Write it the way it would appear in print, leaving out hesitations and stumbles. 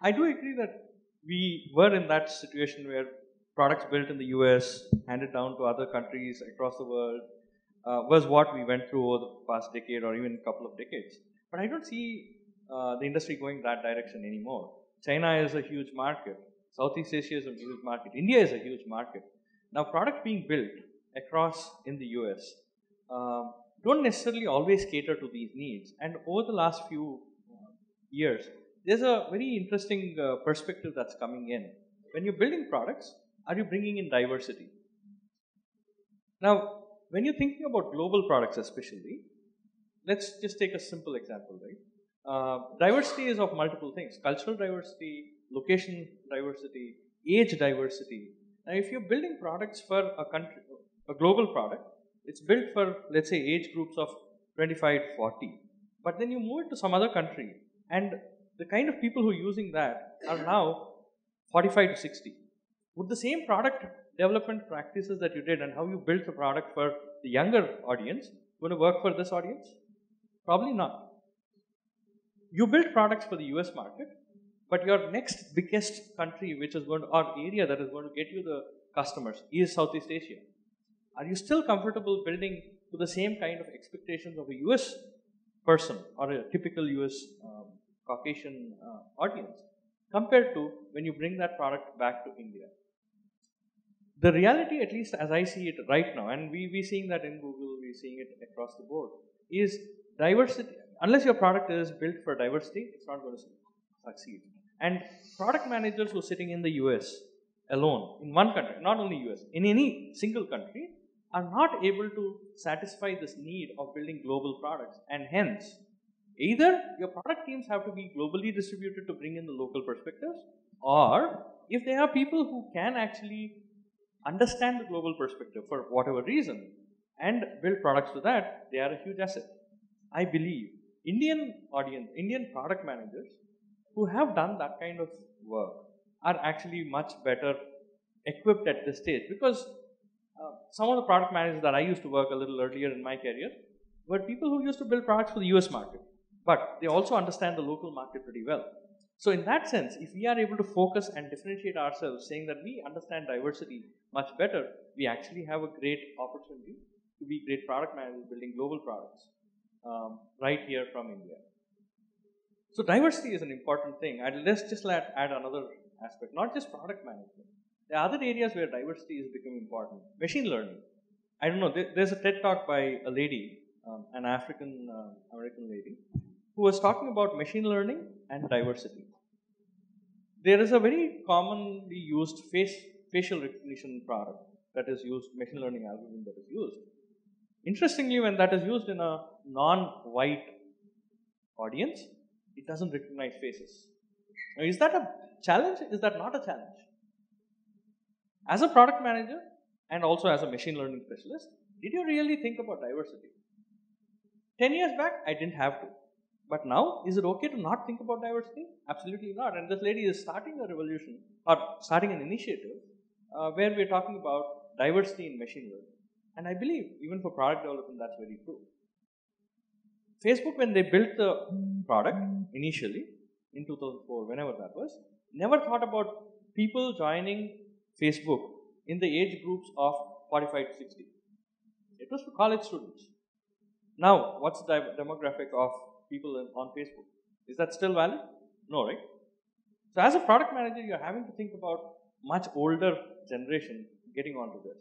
I do agree that we were in that situation where products built in the US, handed down to other countries across the world, was what we went through over the past decade or even a couple of decades. But I don't see the industry going that direction anymore. China is a huge market. Southeast Asia is a huge market. India is a huge market. Now, product being built across in the US don't necessarily always cater to these needs. And over the last few years, there's a very interesting perspective that's coming in. When you're building products, are you bringing in diversity? Now, when you're thinking about global products, especially, let's just take a simple example, right? Diversity is of multiple things: cultural diversity, location diversity, age diversity. Now, if you're building products for a country, a global product, it's built for, let's say, age groups of 25 to 40. But then you move it to some other country, and the kind of people who are using that are now 45 to 60. Would the same product development practices that you did and how you built the product for the younger audience going to work for this audience? Probably not. You build products for the US market, but your next biggest country, which is going to, or area that is going to get you the customers, is Southeast Asia. Are you still comfortable building to the same kind of expectations of a US person or a typical US Caucasian audience compared to when you bring that product back to India? The reality, at least as I see it right now, and we're seeing that in Google, we're seeing it across the board, is diversity. Unless your product is built for diversity, it's not going to succeed. And product managers who are sitting in the US alone, in one country, not only US, in any single country, are not able to satisfy this need of building global products. And hence, either your product teams have to be globally distributed to bring in the local perspectives, or if they are people who can actually understand the global perspective for whatever reason and build products to that, they are a huge asset. I believe Indian audience, Indian product managers who have done that kind of work are actually much better equipped at this stage, because some of the product managers that I used to work a little earlier in my career were people who used to build products for the US market, but they also understand the local market pretty well. So, in that sense, if we are able to focus and differentiate ourselves, saying that we understand diversity much better, we actually have a great opportunity to be great product managers building global products right here from India. So, diversity is an important thing. And let's just add another aspect, not just product management. There are other areas where diversity is becoming important. Machine learning. I don't know, there's a TED talk by a lady, an African American lady, who was talking about machine learning and diversity. There is a very commonly used facial recognition product that is used, machine learning algorithm that is used. Interestingly, when that is used in a non-white audience, it doesn't recognize faces. Now, is that a challenge? Is that not a challenge? As a product manager and also as a machine learning specialist, did you really think about diversity? 10 years back, I didn't have to. But now, is it okay to not think about diversity? Absolutely not. And this lady is starting a revolution or starting an initiative where we're talking about diversity in machine learning. And I believe even for product development, that's very true. Facebook, when they built the product initially in 2004, whenever that was, never thought about people joining Facebook in the age groups of 45 to 60. It was for college students. Now, what's the demographic of people on Facebook? Is that still valid? No, right? So, as a product manager, you're having to think about much older generation getting onto this.